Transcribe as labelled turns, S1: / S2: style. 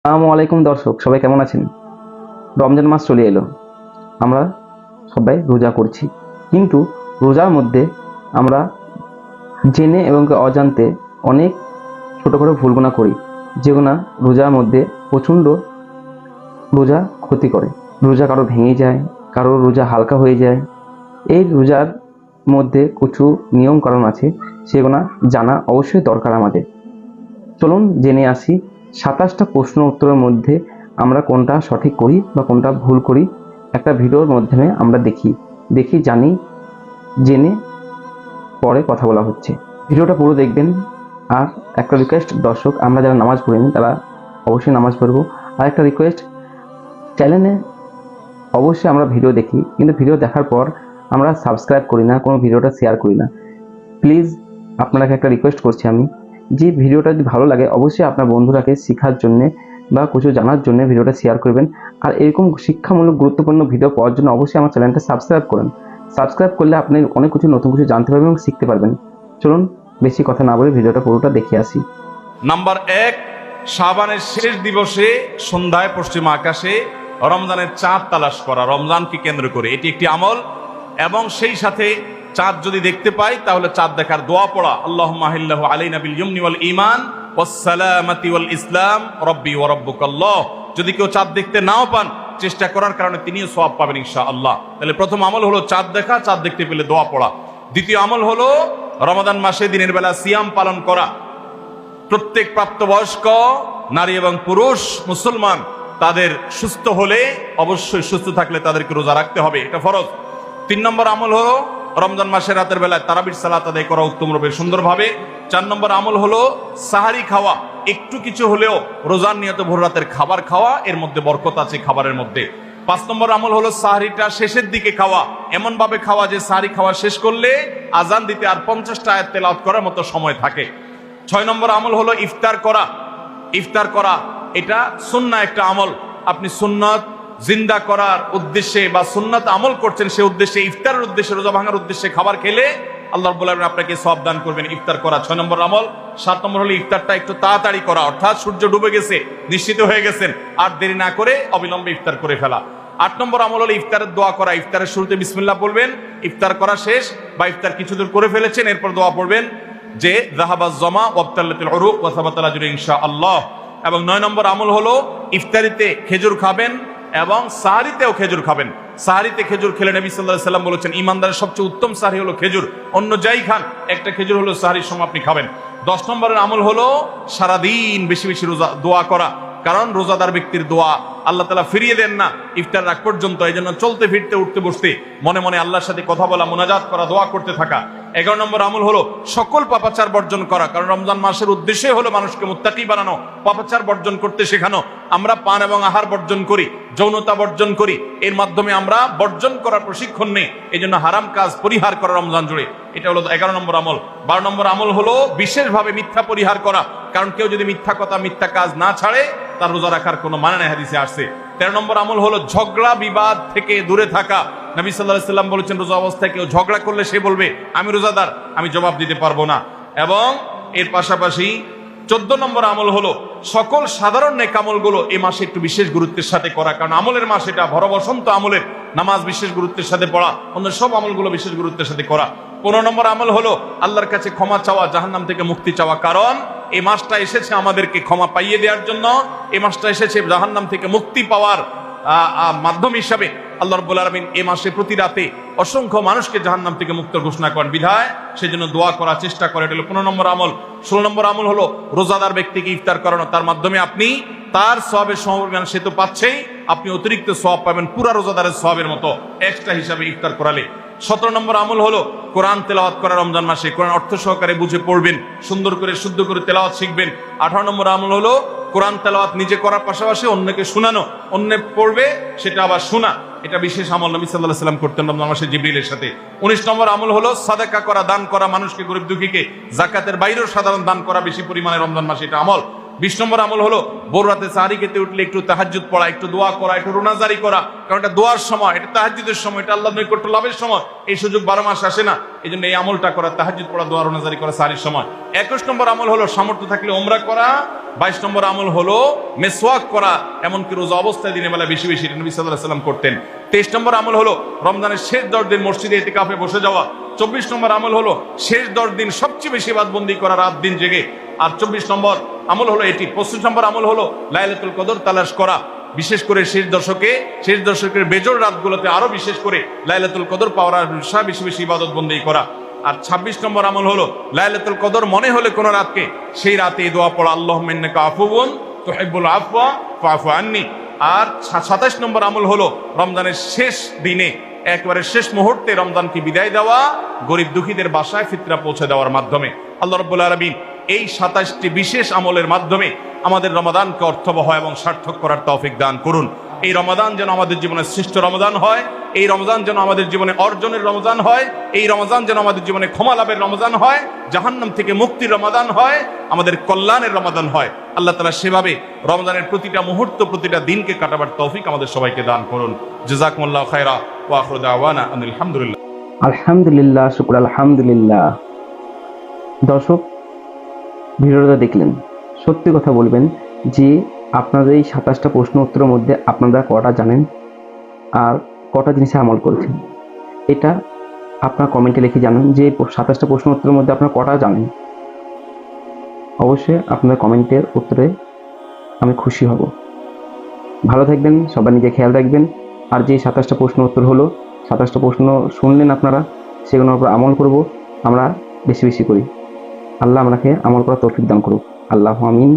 S1: আসসালামু আলাইকুম দর্শক, সবাই কেমন আছেন? রমজান মাস চলে এলো। আমরা সবাই রোজা করছি, কিন্তু রোজার মধ্যে আমরা জেনে এবং অজান্তে অনেক ছোটোখাটো ভুলগুনা করি, যেগুলো রোজার মধ্যে প্রচণ্ড রোজা ক্ষতি করে। রোজা কারো ভেঙে যায়, কারো রোজা হালকা হয়ে যায়। এই রোজার মধ্যে কিছু নিয়ম কারণ আছে, সেগুলো জানা অবশ্যই দরকার আমাদের। চলুন জেনে আসি 27টা প্রশ্ন উত্তরের মধ্যে আমরা কোনটা সঠিক করি বা কোনটা ভুল করি। একটা ভিডিওর মাধ্যমে আমরা দেখি জানি, জেনে পরে কথা বলা হচ্ছে। ভিডিওটা পুরো দেখবেন। আর একটা রিকোয়েস্ট দর্শক, আমরা যারা নামাজ পড়িনি তারা অবশ্যই নামাজ পড়বো। আর একটা রিকোয়েস্ট, চ্যানেলে অবশ্যই আমরা ভিডিও দেখি, কিন্তু ভিডিও দেখার পর আমরা সাবস্ক্রাইব করি না, কোনো ভিডিওটা শেয়ার করি না। প্লিজ আপনাকে একটা রিকোয়েস্ট করছি আমি, যে ভিডিওটা যদি ভালো লাগে অবশ্যই আপনার বন্ধুরাকে শেখার জন্যে বা কিছু জানার জন্য ভিডিওটা শেয়ার করবেন। আর এরকম শিক্ষামূলক গুরুত্বপূর্ণ ভিডিও পাওয়ার জন্য অবশ্যই আমার চ্যানেলটা সাবস্ক্রাইব করুন। সাবস্ক্রাইব করলে আপনি অনেক কিছু নতুন কিছু জানতে পারবেন এবং শিখতে পারবেন। চলুন বেশি কথা না বলে ভিডিওটা পুরোটা দেখে আসি।
S2: নাম্বার 1, শাবানের শেষ দিবসে সন্ধ্যায় পশ্চিম আকাশে রমজানের চাঁদ তালাশ করা, রমজানকে কেন্দ্র করে এটি একটি আমল। এবং সেই সাথে চাঁদ যদি দেখতে পাই তাহলে চাঁদ দেখার দোয়া পড়া, আল্লাহুম্মা আহিল্লাহু আলাইনা বিল ইয়ুমনি ওয়াল ঈমান ওয়াস সালামাতি ওয়াল ইসলাম রব্বি ওয়া রাব্বুকাল্লাহ। যদি কেউ চাঁদ দেখতে নাও পান, চেষ্টা করার কারণে তিনিও সওয়াব পাবেন ইনশাআল্লাহ। তাহলে প্রথম আমল হলো চাঁদ দেখা, চাঁদ দেখতে পেলে দোয়া পড়া। দ্বিতীয় আমল হলো রমাদান মাসে দিনের বেলা সিয়াম পালন করা। প্রত্যেক প্রাপ্তবয়স্ক নারী এবং পুরুষ মুসলমান তাদের সুস্থ হলে, অবশ্যই সুস্থ থাকলে তাদেরকে রোজা রাখতে হবে, এটা ফরজ। 3 নম্বর আমল হলো রমজান মাসের রাতের বেলায় তারাবির সালাত আদায় করা উত্তম রূপে সুন্দরভাবে। 4 নম্বর আমল হলো সাহারি খাওয়া, একটু কিছু হলেও রোজার নিয়ত ভোর রাতের খাবার খাওয়া, এর মধ্যে বরকত আছে খাবারের মধ্যে। 5 নম্বর আমল হলো সাহারিটা শেষের দিকে খাওয়া, এমন ভাবে খাওয়া যে সাহারি খাওয়া শেষ করলে আজান দিতে আর 50টা আয়াত তেলাওয়াত করার মতো সময় থাকে। 6 নম্বর আমল হলো ইফতার করা। ইফতার করা এটা সুন্নাহ একটা আমল। আপনি সুন্নাত জিন্দা করার উদ্দেশ্যে বা সুন্নাত আমল করছেন, সে উদ্দেশ্যে ইফতারের উদ্দেশ্যে, রোজা ভাঙার উদ্দেশ্যে খাবার খেলে আল্লাহ রাব্বুল আলামিন আপনাকে সওয়াব দান করবেন। ইফতার করা 6 নম্বর আমল। 7 নম্বর হলো ইফতারটা একটু তাড়াতাড়ি করা, অর্থাৎ সূর্য ডুবে গেছে, নিশ্চিত হয়ে গেছেন, আর দেরি না করে অবিলম্বে ইফতার করে ফেলা। 8 নম্বর আমল হলো ইফতারের দোয়া করা। ইফতারের শুরুতে বিসমিল্লাহ বলবেন, ইফতার করা শেষ বা ইফতার কিছু দূর করে ফেলেছেন, এরপর দোয়া পড়বেন যে যাহাবাজ জামা ওয়াবতাল্লাতিল উরুক ওয়া সাবাতাল আজরু ইনশাআল্লাহ। এবং 9 নম্বর আমল হলো ইফতারিতে খেজুর খাবেন এবং সাহরিতেও খেজুর খাবেন। সাহরিতে খেজুর খেলে নবী সাল্লাল্লাহু আলাইহি সাল্লাম বলেছেন, ইমানদারের সবচেয়ে উত্তম সাহরি হলো খেজুর, অন্য যাই খান একটা খেজুর হলো সাহরির সময় আপনি খাবেন। 10 নম্বরের আমল হলো সারাদিন বেশি বেশি রোজা দোয়া করা, কারণ রোজাদার ব্যক্তির দোয়া আল্লাহ তাআলা ফিরিয়ে দেন না ইফতার রাগ পর্যন্ত। এই জন্য চলতে ফিরতে উঠতে বসতে মনে মনে আল্লাহর সাথে কথা বলা, মুনাজাত করা, দোয়া করতে থাকা। 11 নম্বর আমল হলো সকল পাপাচার বর্জন করা, কারণ রমজান মাসের উদ্দেশ্যই হলো মানুষকে মুত্তাকি বানানো, পাপাচার বর্জন করতে শেখানো। আমরা পান এবং আহার বর্জন করি, যৌনতা বর্জন করি, এর মাধ্যমে আমরা বর্জন করার প্রশিক্ষণ নেই। এই জন্য হারাম কাজ পরিহার করা রমজান জুড়ে, এটা হলো 11 নম্বর আমল। 12 নম্বর আমল হলো বিশেষভাবে মিথ্যা পরিহার করা, কারণ কেউ যদি মিথ্যা কথা মিথ্যা কাজ না ছাড়ে তার রোজা রাখার কোনো মানে নাই, হাদিসে আসছে। 13 নম্বর আমল হলো ঝগড়া বিবাদ থেকে দূরে থাকা। নবী সাল্লাল্লাহু আলাইহি সাল্লাম বলেছেন, রোজা অবস্থায় কেউ ঝগড়া করলে সে বলবে আমি রোজাদার, আমি জবাব দিতে পারবো না। এবং এর পাশাপাশি 14 নম্বর আমল হলো সকল সাধারণ নেক আমলগুলো এই মাসে একটু বিশেষ গুরুত্বের সাথে করা, কারণ আমলের মাস এটা, ভর বসন্ত আমলের। নামাজ বিশেষ গুরুত্বের সাথে পড়া, অন্য সব আমলগুলো বিশেষ গুরুত্বের সাথে করা। 15 নম্বর আমল হলো আল্লাহর কাছে ক্ষমা চাওয়া, জাহান্নাম থেকে মুক্তি চাওয়া, কারণ এই মাসটা এসেছে আমাদেরকে ক্ষমা পাইয়ে দেওয়ার জন্য। এই মাসটা এসেছে জাহান্নাম থেকে মুক্তি পাওয়ার মাধ্যম হিসাবে। আল্লাহ রাব্বুল আলামিন এই মাসে প্রতি রাতে অসংখ্য মানুষকে জাহান্নাম থেকে মুক্ত ঘোষণা করেন, বিধায় সেজন্য দোয়া করার চেষ্টা করে, এটা হলো 15 নম্বর আমল। 16 নম্বর আমল হলো রোজাদার ব্যক্তিকে ইফতার করানো, তার মাধ্যমে আপনি তার সওয়াবের সমপরিমাণ সে তো পাচ্ছেই, আপনি অতিরিক্ত সওয়াব পাবেন পুরা রোজাদারের সওয়াবের মতো এক্সট্রা হিসাবে ইফতার করালে। 17 নম্বর আমল হলো কোরআন তেলাওয়াত করা রমজান মাসে, কোরআন অর্থ সহকারে বুঝে পড়বেন, সুন্দর করে শুদ্ধ করে তেলাওয়াত শিখবেন। 18 নম্বর আমল হলো কোরআন তেলাওয়াত নিজে করার পাশাপাশি অন্যকে শোনানো, অন্য পড়বে সেটা আবার শোনা, এটা বিশেষ আমল নবী সাল্লাল্লাহু আলাইহি সাল্লাম করতেন রমজান মাসে জিবরিলের সাথে। 19 নম্বর আমল হলো সাদাকা করা, দান করা, মানুষকে গরিব দুঃখীকে, যাকাতের বাইরেও সাধারণ দান করা বেশি পরিমাণে রমজান মাসে, এটা আমল। 20 নম্বর আমল হলো ভোর রাতে সাহারি খেতে উঠলে একটু তাহাজ্জুদ পড়া, একটু দোয়া করা, একটু রোনাজারি করা, কারণ এটা দোয়ার সময়, এটা তাহাজ্জুদের সময়, এটা আল্লাহর নৈকট্য লাভের সময়। এই সুযোগ 12 মাস আসে না, এই জন্য এই আমলটা করা, তাহাজ্জুদ পড়া, দোয়া, রোনাজারি করা সাহারির সময়। 21 নম্বর আমল হলো সামর্থ্য থাকলে উমরা করা। 22 নম্বর আমল হলো মেসওয়াক করা, এমনকি রোজা অবস্থায় দিনের বেলা বেশি বেশি, নবী সাল্লাল্লাহু আলাইহি ওয়াসাল্লাম করতেন। 23 নম্বর আমল হলো রমজানের শেষ 10 দিন মসজিদে ইতিকাফে বসে যাওয়া। 24 নম্বর আমল হলো শেষ 10 দিন সবচেয়ে বেশি ইবাদতবন্দি করা, রাত দিন জেগে। আর 24 নম্বর আমল হলো এটি। 25 নম্বর আমল হলো লাইলাতুল কদর তালাশ করা, বিশেষ করে শেষ দশকের বেজোড় রাতগুলোতে আরো বিশেষ করে লাইলাতুল কদর পাওয়ার আশায় বেশি বেশি ইবাদত বন্দি করা। আর 26 নম্বর আমল হলো লাইলাতুল কদর মনে হলে কোন রাতকে, সেই রাতে এই দোয়া পড়া, আল্লাহুম্মা ইন্নাকা আফুউন তুহিব্বুল আফওয়া ফাআফু আন্নি। আর 27 নম্বর আমল হলো রমজানের শেষ দিনে, একেবারে শেষ মুহূর্তে রমজানকে বিদায় দেওয়া, গরিব দুঃখীদের বাসায় ফিতরা পৌঁছে দেওয়ার মাধ্যমে। আল্লাহ রাব্বুল আলামিন এই 27টি বিশেষ আমলের মাধ্যমে আমাদের রমাদানকে অর্থবহ এবং সার্থক করার তৌফিক দান করুন। এই রমাদান যেন আমাদের জীবনের শ্রেষ্ঠ রমাদান হয়, এই রমজান যেন আমাদের জীবনে অর্জনের রমজান হয়, এই রমজান যেন আমাদের জীবনে ক্ষমা লাভের রমজান হয়, জাহান্নাম থেকে মুক্তির রমাদান হয়, আমাদের কল্যাণের রমাদান হয়। আল্লাহ তাআলা সেভাবে রমজানের প্রতিটা মুহূর্ত, প্রতিটা দিনকে কাটাবার তৌফিক আমাদের সবাইকে দান করুন। জাযাকুমুল্লাহু খায়রা ওয়া আখিরু দাওয়ানা আনিল হামদুলিল্লাহ।
S1: আলহামদুলিল্লাহ, শুকর আলহামদুলিল্লাহ। দর্শক, ভিডিওটা দেখলেন, সত্যি কথা বলবেন যে আপনাদের এই 27টা প্রশ্ন উত্তরের মধ্যে আপনারা কটা জানেন আর কটা জিনিসে আমল করেছেন, এটা আপনার কমেন্টে লিখে জানান যে 27টা প্রশ্ন উত্তরের মধ্যে আপনারা কটা জানেন। অবশ্যই আপনাদের কমেন্টের উত্তরে আমি খুশি হব। ভালো থাকবেন, সবাই নিজে খেয়াল রাখবেন। আর যে 27টা প্রশ্ন উত্তর হলো, 27টা প্রশ্ন শুনলেন আপনারা, সেগুলোর উপর আমল করব আমরা বেশি বেশি করি। আল্লাহ আমাকে আমল করার তৌফিক দান করুক। আল্লাহু আমিন।